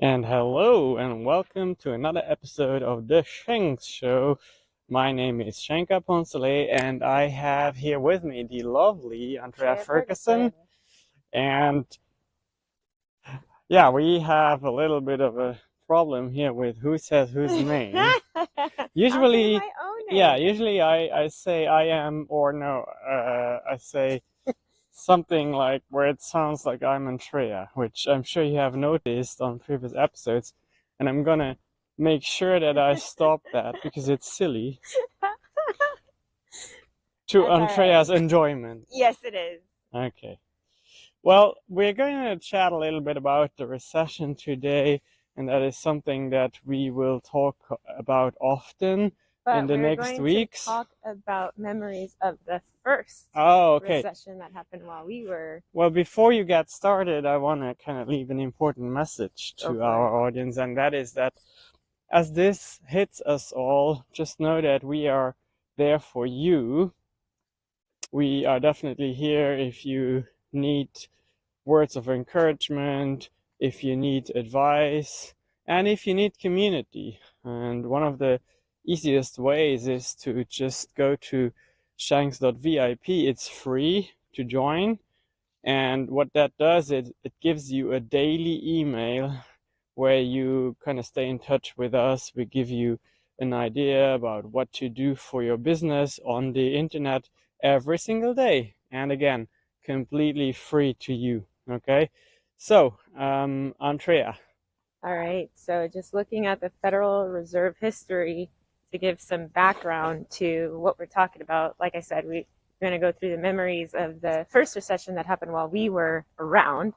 And hello and welcome to another episode of the SHANKX Show. My name is SHANKX Content and I have here with me the lovely Andrea Ferguson. And yeah, we have a little bit of a problem here with who says whose name. Usually, I'll say my own name. yeah, usually I say I am or no, I say something like where it sounds like I'm Andrea, which I'm sure you have noticed on previous episodes, and I'm gonna make sure that I stop that because it's silly to That's Andrea's all right. enjoyment. Yes, it is. Okay. Well, we're going to chat a little bit about the recession today, and that is something that we will talk about often in But the we're next going weeks. to talk about memories of the first recession that happened while we were. Well, before you get started, I want to kind of leave an important message Go to for our it. audience, and that is that as this hits us all, just know that we are there for you. We are definitely here if you need words of encouragement, if you need advice, and if you need community. And one of the easiest ways is to just go to shanks.vip. It's free to join. And what that does is it gives you a daily email where you kind of stay in touch with us. We give you an idea about what to do for your business on the internet every single day. And again, completely free to you. Okay. So, Andrea. All right. So, just looking at the Federal Reserve history to give some background to what we're talking about. Like I said, we're going to go through the memories of the first recession that happened while we were around.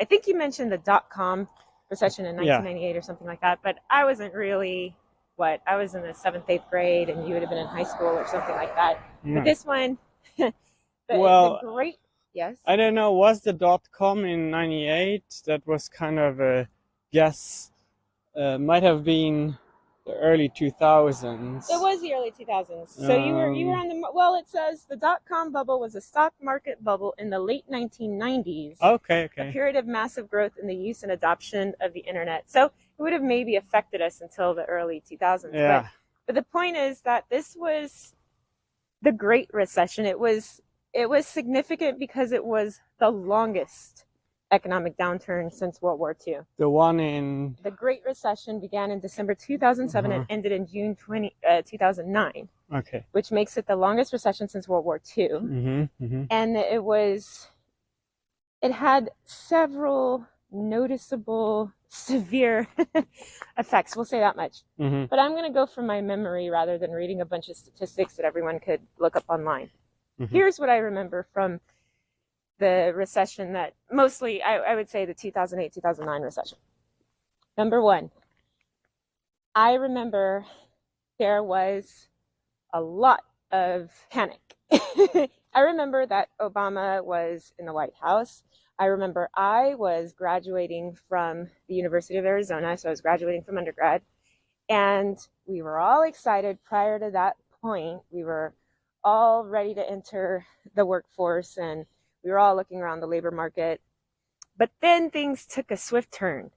I think you mentioned the dot-com recession in 1998 or something like that, but I wasn't really I was in the 7th, 8th grade, and you would have been in high school or something like that. But this one, the great, yes. I don't know, was the dot-com in 98? That was kind of a guess. Might have been the early 2000s. It was the early 2000s. So you were on the, well, it says the dot-com bubble was a stock market bubble in the late 1990s. Okay. A period of massive growth in the use and adoption of the internet. So it would have maybe affected us until the early 2000s. Yeah. But the point is that this was the Great Recession. It was significant because it was the longest economic downturn since World War II. The Great Recession began in December 2007 and ended in June 2009. Okay. Which makes it the longest recession since World War II. And it had several noticeable severe effects. We'll say that much. But I'm going to go from my memory rather than reading a bunch of statistics that everyone could look up online. Here's what I remember from the recession that mostly, I would say the 2008-2009 recession. Number one, I remember there was a lot of panic. I remember that Obama was in the White House. I remember I was graduating from the University of Arizona, so I was graduating from undergrad. And we were all excited prior to that point. We were all ready to enter the workforce, and we were all looking around the labor market. But then things took a swift turn.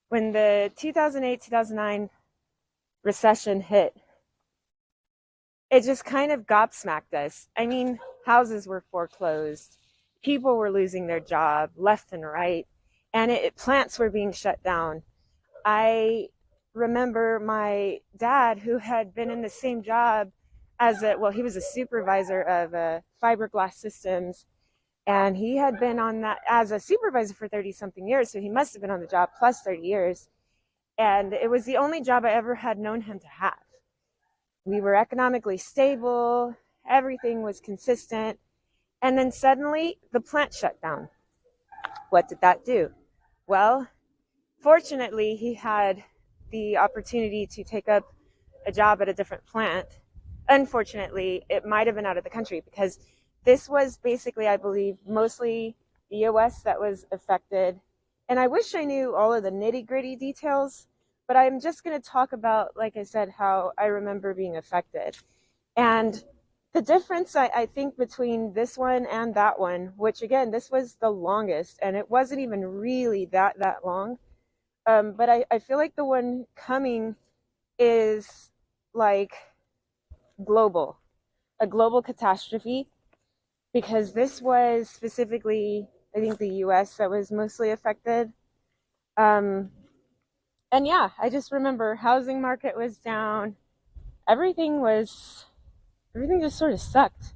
When the 2008-2009 recession hit, it just kind of gobsmacked us. I mean, houses were foreclosed. People were losing their job left and right. And plants were being shut down. I remember my dad, who had been in the same job he was a supervisor of fiberglass systems. And he had been on that as a supervisor for 30-something years. So he must have been on the job plus 30 years. And it was the only job I ever had known him to have. We were economically stable. Everything was consistent. And then suddenly the plant shut down. What did that do? Well, fortunately, he had the opportunity to take up a job at a different plant. Unfortunately, it might have been out of the country because this was basically, I believe, mostly the U.S. that was affected. And I wish I knew all of the nitty-gritty details, but I'm just going to talk about, like I said, how I remember being affected. And the difference, I think, between this one and that one, which, again, this was the longest, and it wasn't even really that long. But I feel like the one coming is like global, a global catastrophe, because this was specifically, I think, the US that was mostly affected. Um, and yeah, I just remember housing market was down. Everything was, everything just sort of sucked.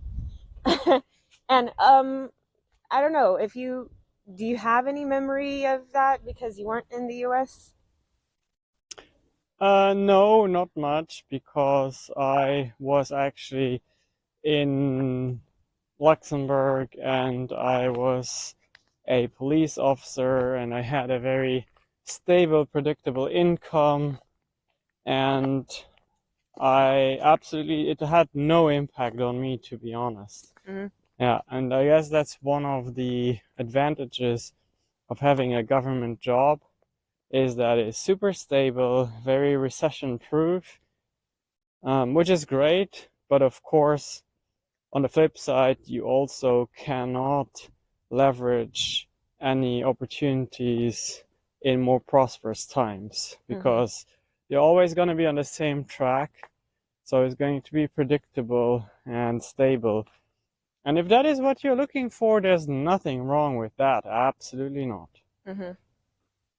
And I don't know if you, do you have any memory of that because you weren't in the US? No, not much, because I was actually in Luxembourg and I was a police officer and I had a very stable, predictable income, and it had no impact on me, to be honest. Mm-hmm. Yeah, and I guess that's one of the advantages of having a government job, is that it's super stable, very recession proof, which is great. But of course, on the flip side, you also cannot leverage any opportunities in more prosperous times, because you're always going to be on the same track. So it's going to be predictable and stable. And if that is what you're looking for, there's nothing wrong with that. Absolutely not. Mm-hmm.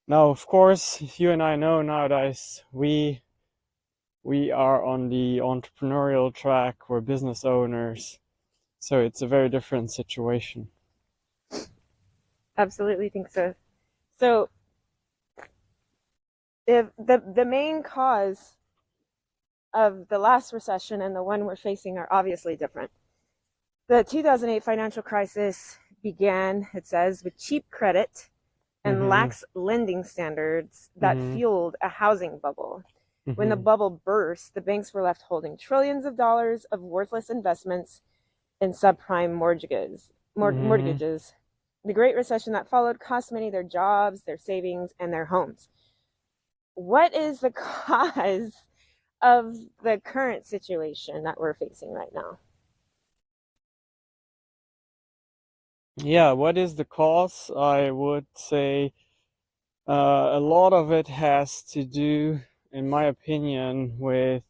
Now, of course, you and I know nowadays we are on the entrepreneurial track. We're business owners. So it's a very different situation. Absolutely think so. So if the main cause of the last recession and the one we're facing are obviously different. The 2008 financial crisis began, it says, with cheap credit and lax lending standards that fueled a housing bubble. When the bubble burst, the banks were left holding trillions of dollars of worthless investments in subprime mortgages. The Great Recession that followed cost many their jobs, their savings, and their homes. What is the cause of the current situation that we're facing right now? Yeah, what is the cause? I would say a lot of it has to do, in my opinion, with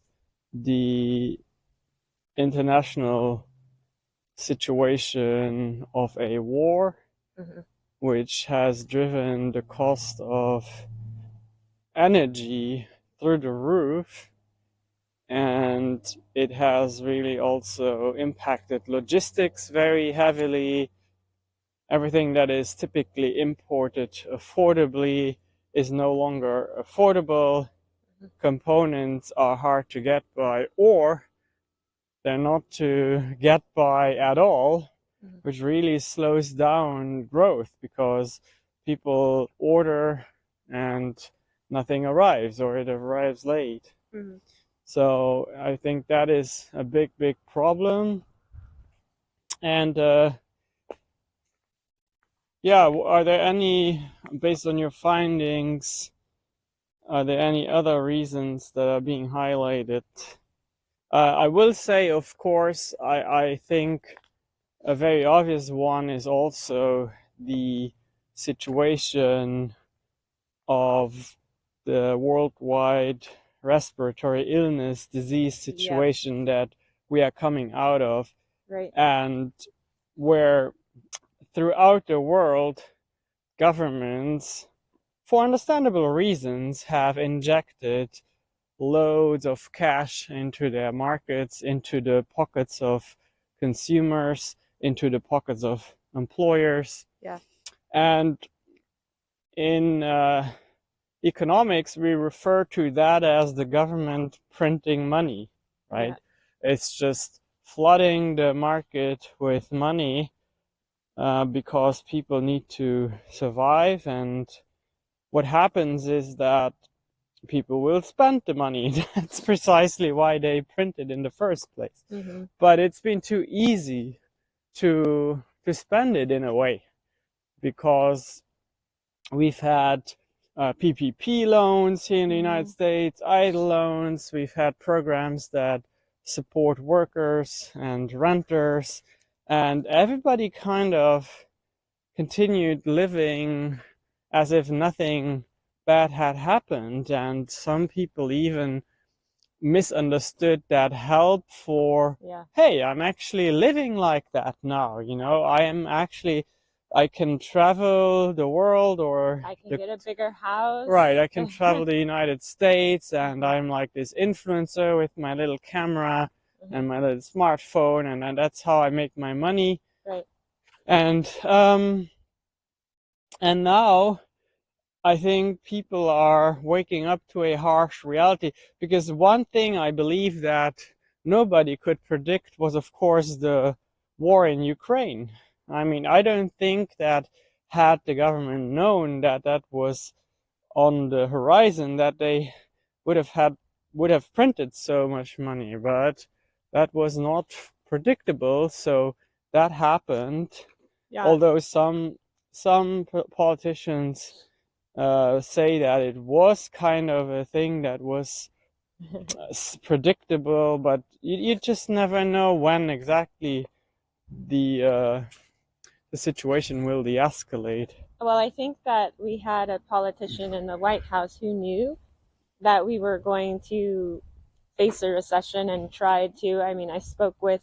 the international situation of a war, which has driven the cost of energy through the roof. And it has really also impacted logistics very heavily. Everything that is typically imported affordably is no longer affordable. Components are hard to get by, or they're not to get by at all, which really slows down growth, because people order and nothing arrives, or it arrives late. So I think that is a big, big problem. And yeah, are there any, based on your findings, are there any other reasons that are being highlighted? I will say, of course, I think a very obvious one is also the situation of the worldwide respiratory illness disease situation that we are coming out of. Right. And where throughout the world, governments, for understandable reasons, have injected loads of cash into their markets, into the pockets of consumers, into the pockets of employers. Yeah. And in economics, we refer to that as the government printing money, right? Yeah. It's just flooding the market with money because people need to survive. And what happens is that people will spend the money. That's precisely why they print it in the first place. But it's been too easy to spend it in a way, because we've had PPP loans here in the United States, idle loans. We've had programs that support workers and renters, and everybody kind of continued living as if nothing bad had happened, and some people even misunderstood that help for, hey, I'm actually living like that now, you know, I can travel the world, or I can get a bigger house. Right, I can travel the United States, and I'm like this influencer with my little camera and my little smartphone, and that's how I make my money. Right. And now I think people are waking up to a harsh reality, because one thing I believe that nobody could predict was, of course, the war in Ukraine. I mean, I don't think that had the government known that that was on the horizon, that they would have printed so much money, but that was not predictable. So that happened. Yeah. Although some politicians say that it was kind of a thing that was predictable, but you just never know when exactly the situation will de-escalate. Well, I think that we had a politician in the White House who knew that we were going to face a recession and tried to. I mean, I spoke with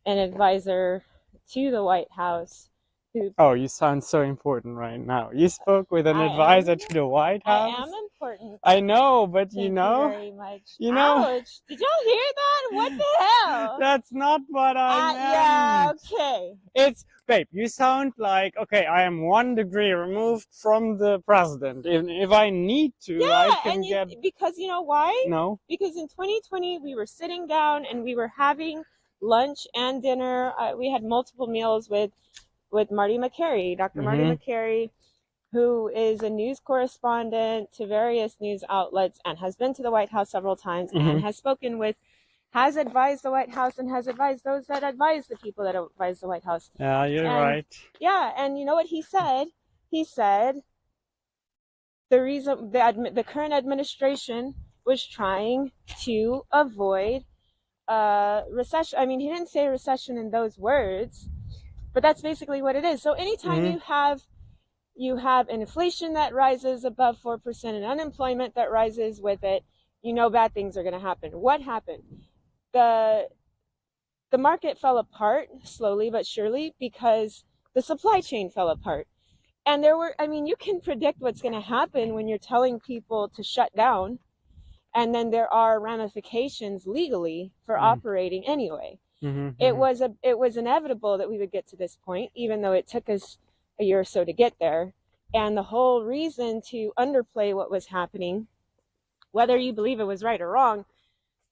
an advisor to the White House who... Oh, you sound so important right now. You spoke with an advisor to the White House? I am important. I know, but Thank you very much. You know, ouch! Did y'all hear that? What the hell? That's not what I meant. Yeah, okay. It's, babe, you sound like, okay, I am 1 degree removed from the president. If I need to, I can because you know why? No. Because in 2020, we were sitting down and we were having lunch and dinner. We had multiple meals with Marty McCary, Dr. Marty McCary, who is a news correspondent to various news outlets and has been to the White House several times and has advised the White House and has advised those that advise the people that advise the White House. Yeah, you're right. Yeah, and you know what he said? He said the reason the current administration was trying to avoid recession. I mean, he didn't say recession in those words, but that's basically what it is. So anytime you have inflation that rises above 4% and unemployment that rises with it, you know bad things are going to happen. What happened? The market fell apart slowly but surely because the supply chain fell apart. And you can predict what's going to happen when you're telling people to shut down, and then there are ramifications legally for operating anyway. It was inevitable that we would get to this point, even though it took us a year or so to get there. And the whole reason to underplay what was happening, whether you believe it was right or wrong,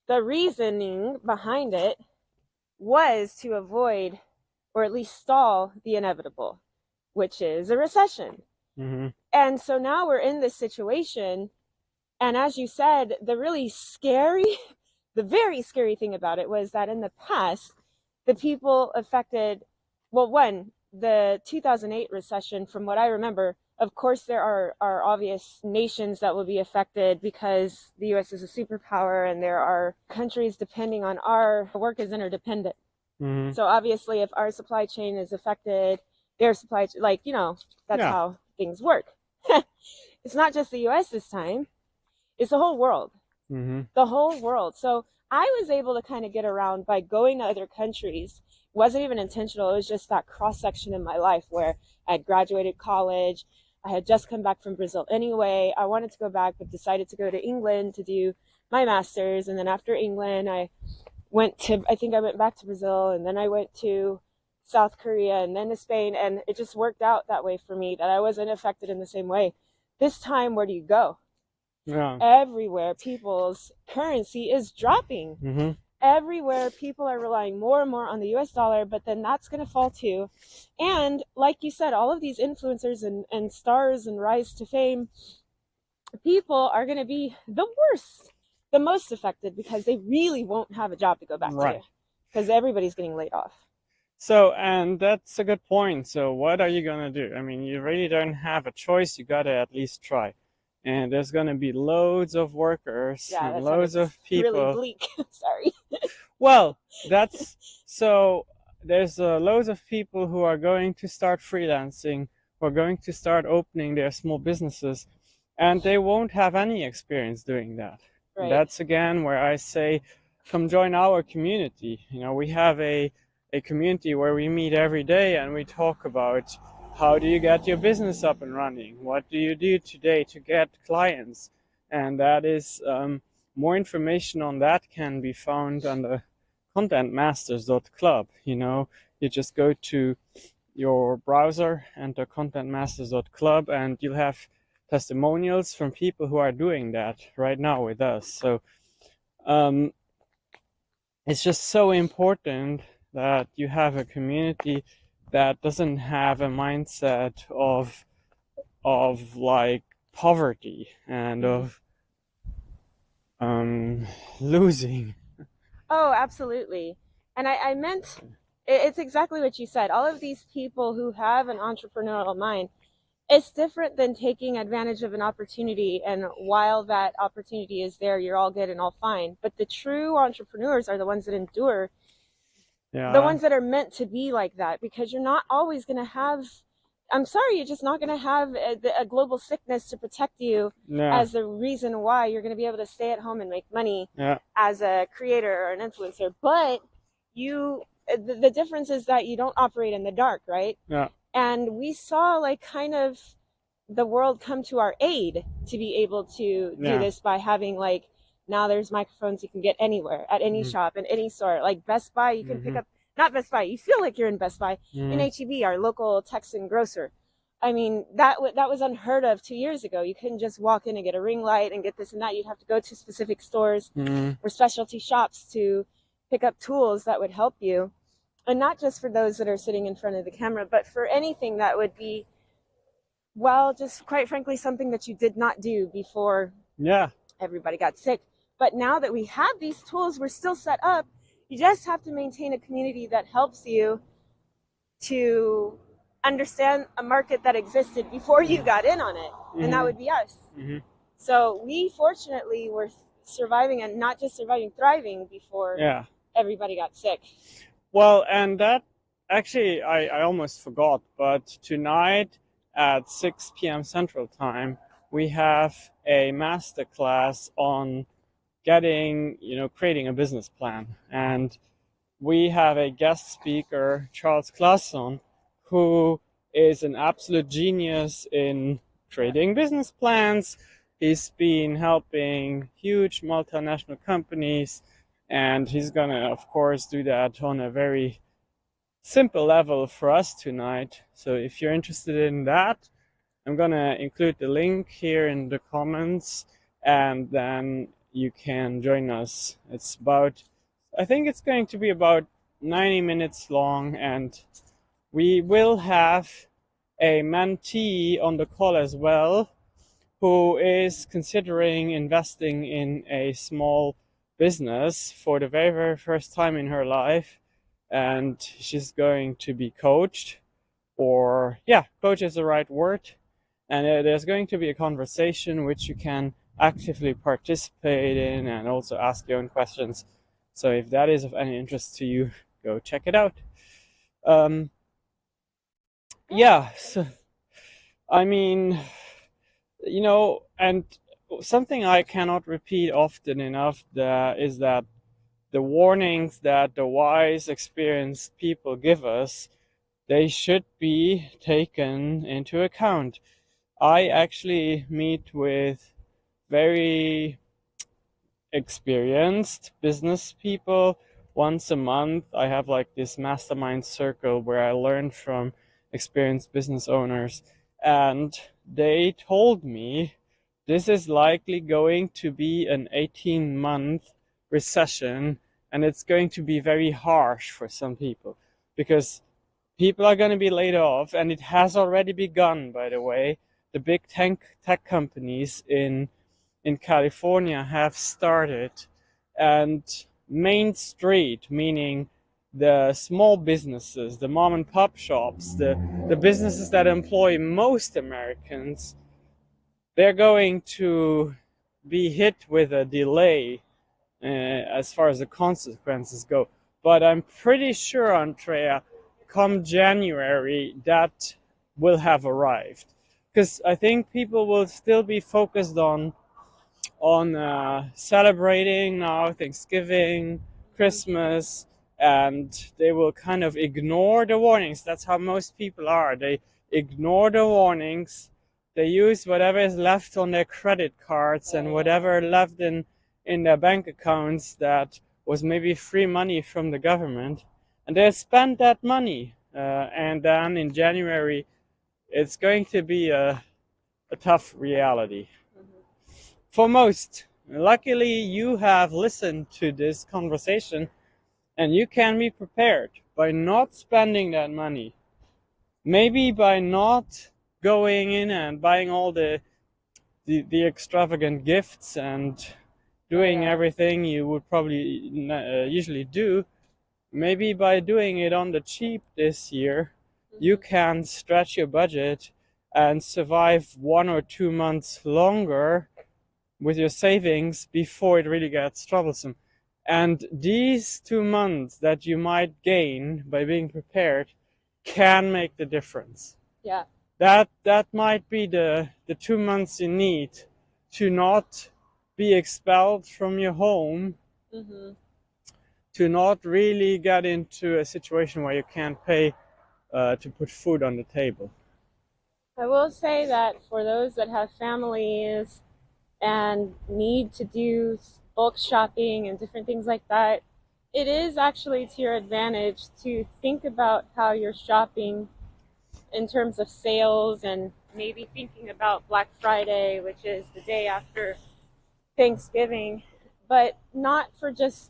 the reasoning behind it was to avoid or at least stall the inevitable, which is a recession. And so now we're in this situation. And as you said, the very scary thing about it was that in the past, the people affected, the 2008 recession, from what I remember, of course, there are obvious nations that will be affected because the U.S. is a superpower and there are countries depending on our work is interdependent. So obviously, if our supply chain is affected, their supply chain, that's how things work. It's not just the U.S. this time. It's the whole world. The whole world. So I was able to kind of get around by going to other countries. It wasn't even intentional. It was just that cross-section in my life where I had graduated college. I had just come back from Brazil anyway. I wanted to go back, but decided to go to England to do my master's. And then after England, I went back to Brazil, and then I went to South Korea, and then to Spain. And it just worked out that way for me, that I wasn't affected in the same way. This time, where do you go? Yeah. Everywhere, people's currency is dropping. Everywhere, people are relying more and more on the US dollar, but then that's going to fall too. And like you said, all of these influencers and stars and rise to fame, people are going to be the worst, the most affected, because they really won't have a job to go back to, because everybody's getting laid off. So, and that's a good point. So what are you going to do? I mean, you really don't have a choice. You got to at least try. And there's going to be loads of workers, and loads of people. Really bleak. Sorry. Well, there's loads of people who are going to start freelancing, who are going to start opening their small businesses. and they won't have any experience doing that. Right. That's again where I say, come join our community. You know, we have a community where we meet every day and we talk about how do you get your business up and running? What do you do today to get clients? And that is more information on that can be found on the contentmasters.club. You know, you just go to your browser, enter contentmasters.club, and you'll have testimonials from people who are doing that right now with us. So it's just so important that you have a community that doesn't have a mindset of like poverty and of losing. Oh, absolutely. And I meant, it's exactly what you said. All of these people who have an entrepreneurial mind, it's different than taking advantage of an opportunity, and while that opportunity is there, you're all good and all fine. But the true entrepreneurs are the ones that endure, the ones that are meant to be like that, because you're not always going to have, I'm sorry, you're just not going to have a global sickness to protect you as the reason why you're going to be able to stay at home and make money as a creator or an influencer. But the difference is that you don't operate in the dark, right? Yeah. And we saw like kind of the world come to our aid to be able to do this by having like, now there's microphones you can get anywhere at any shop in any store, like Best Buy. You can pick up, not Best Buy, you feel like you're in Best Buy, in HEB, our local Texan grocer. I mean, that was unheard of 2 years ago. You couldn't just walk in and get a ring light and get this and that. You'd have to go to specific stores or specialty shops to pick up tools that would help you. And not just for those that are sitting in front of the camera, but for anything that would be, well, just quite frankly, something that you did not do before everybody got sick. But now that we have these tools, we're still set up. You just have to maintain a community that helps you to understand a market that existed before you got in on it. And that would be us. So we fortunately were surviving, and not just surviving, thriving before everybody got sick. Well, and that actually, I almost forgot, but tonight at 6 p.m. Central Time, we have a masterclass on creating a business plan. And we have a guest speaker, Charles Klasson, who is an absolute genius in creating business plans. He's been helping huge multinational companies, and he's gonna, of course, do that on a very simple level for us tonight. So if you're interested in that, I'm gonna include the link here in the comments, and then you can join us. It's about, I think it's going to be about 90 minutes long, and we will have a mentee on the call as well, who is considering investing in a small business for the very, very first time in her life. And she's going to be coached, or coach is the right word. And there's going to be a conversation which you can actively participate in and also ask your own questions. So if that is of any interest to you, go check it out. So, I mean, and something I cannot repeat often enough is that the warnings that the wise, experienced people give us, they should be taken into account. I actually meet with very experienced business people once a month. I have like this mastermind circle where I learn from experienced business owners, and they told me this is likely going to be an 18-month recession, and it's going to be very harsh for some people because people are going to be laid off, and it has already begun, by the way. The big tech companies in California have started, and Main Street, meaning the small businesses, the mom and pop shops, the businesses that employ most Americans, they're going to be hit with a delay as far as the consequences go. But I'm pretty sure, Andrea, come January, that will have arrived. because I think people will still be focused on celebrating now Thanksgiving, Christmas, and they will kind of ignore the warnings. That's how most people are. They ignore the warnings. They use whatever is left on their credit cards and whatever left in their bank accounts that was maybe free money from the government, and they spend that money. And then in January, it's going to be a tough reality for most. Luckily, you have listened to this conversation and you can be prepared by not spending that money. Maybe by not going in and buying all the extravagant gifts and doing everything you would probably usually do. Maybe by doing it on the cheap this year, you can stretch your budget and survive 1 or 2 months longer with your savings before it really gets troublesome. And these 2 months that you might gain by being prepared can make the difference. Yeah. That might be the 2 months you need to not be expelled from your home, to not really get into a situation where you can't pay to put food on the table. I will say that for those that have families and need to do bulk shopping and different things like that, it is actually to your advantage to think about how you're shopping in terms of sales, and maybe thinking about Black Friday, which is the day after Thanksgiving, but not for just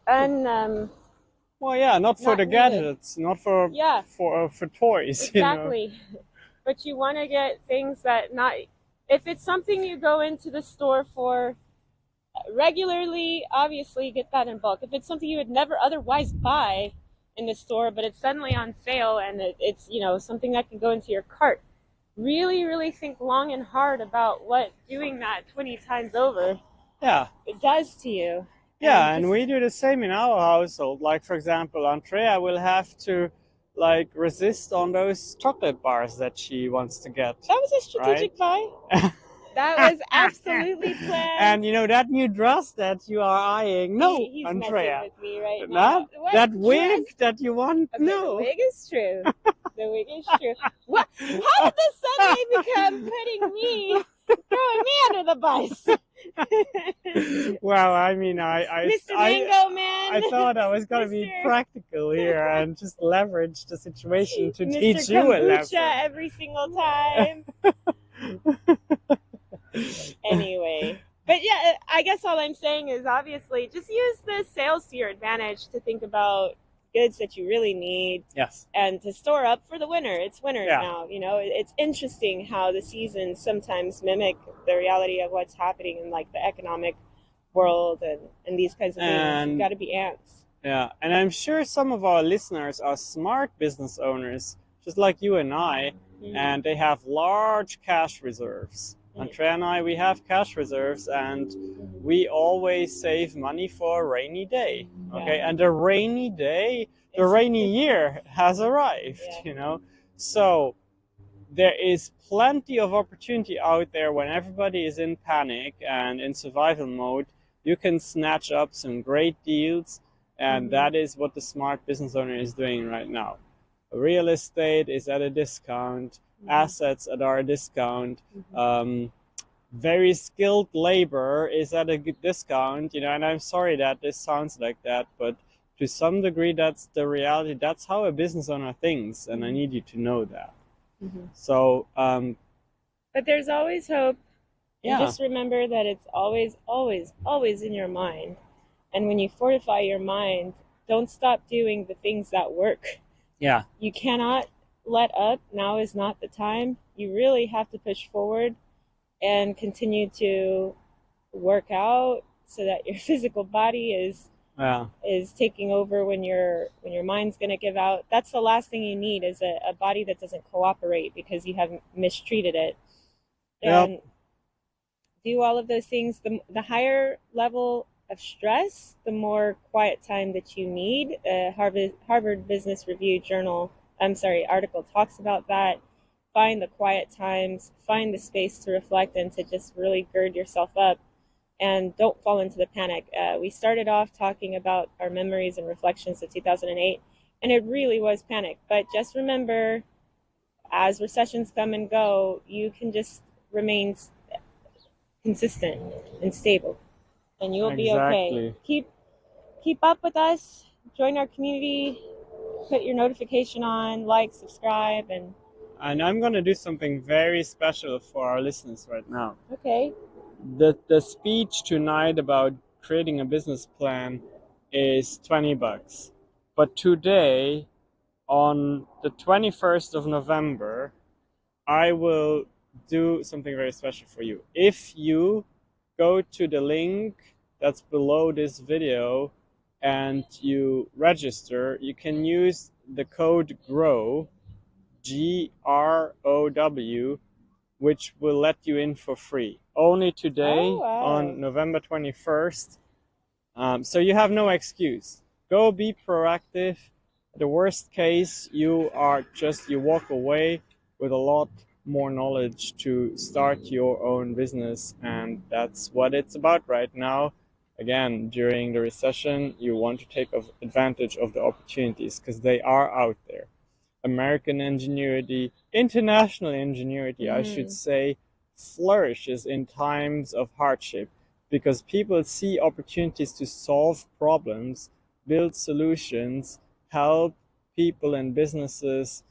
not for the gadgets, not for toys. Exactly. You know? But you want to get things that if it's something you go into the store for regularly, obviously get that in bulk. If it's something you would never otherwise buy in the store, but it's suddenly on sale and it's something that can go into your cart, really, really think long and hard about what doing that 20 times over it does to you. Yeah, and we do the same in our household. Like, for example, Andrea will have to resist on those chocolate bars that she wants to get. That was a strategic buy. That was absolutely planned. And that new dress that you are eyeing, he's Andrea. Messing with me right now. That wig that you want, okay, no. The wig is true. The wig is true. What? How did this suddenly become throwing me under the bus? Well, I mean, Mr. Mango Man. I thought I was going to be practical here and just leverage the situation to Mr. teach you a lesson. Every single time. Anyway, but yeah, I guess all I'm saying is obviously just use the sales to your advantage to think about goods that you really need. Yes. And to store up for the winter. It's winter now. It's interesting how the seasons sometimes mimic the reality of what's happening in like the economic world and these kinds of things. You've got to be ants. Yeah, and I'm sure some of our listeners are smart business owners, just like you and I, and they have large cash reserves. Andrea and I, we have cash reserves, and we always save money for a rainy day. Okay, and the rainy year has arrived. So there is plenty of opportunity out there when everybody is in panic and in survival mode. You can snatch up some great deals, and that is what the smart business owner is doing right now. Real estate is at a discount. Assets at our discount. Very skilled labor is at a good discount, and I'm sorry that this sounds like that, but to some degree that's the reality. That's how a business owner thinks, and I need you to know that. So but there's always hope. And just remember that it's always, always, always in your mind. And when you fortify your mind, don't stop doing the things that work. Yeah. You cannot let up. Now is not the time. You really have to push forward and continue to work out so that your physical body is taking over when your mind's going to give out. That's the last thing you need, is a body that doesn't cooperate because you have mistreated it. And do all of those things. The higher level of stress, the more quiet time that you need. Harvard Business Review article talks about that. find the quiet times, find the space to reflect and to just really gird yourself up, and don't fall into the panic. We started off talking about our memories and reflections of 2008, and it really was panic. But just remember, as recessions come and go, you can just remain consistent and stable, and you'll be okay. Keep up with us. Join our community. Put your notification on, like, subscribe, and I'm going to do something very special for our listeners right now. Okay. The speech tonight about creating a business plan is $20. But today, on the 21st of November, I will do something very special for you. If you go to the link that's below this video and you register, you can use the code GROW, GROW, which will let you in for free. Only today, on November 21st. So you have no excuse. Go be proactive. The worst case, you walk away with a lot more knowledge to start your own business, and that's what it's about right now. Again, during the recession, you want to take advantage of the opportunities because they are out there. American ingenuity, international ingenuity, I should say, flourishes in times of hardship because people see opportunities to solve problems, build solutions, help people and businesses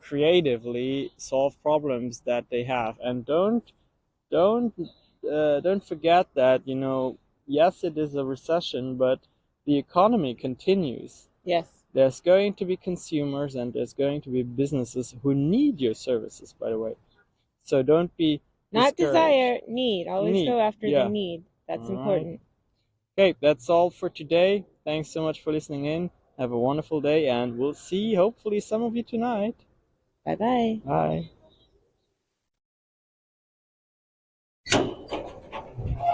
creatively solve problems that they have. And don't forget that, yes, it is a recession, but the economy continues. Yes. There's going to be consumers and there's going to be businesses who need your services, by the way. So don't be not desire, need. Always go after the need. That's important. Okay, that's all for today. Thanks so much for listening in. Have a wonderful day, and we'll see hopefully some of you tonight. Bye-bye. Bye.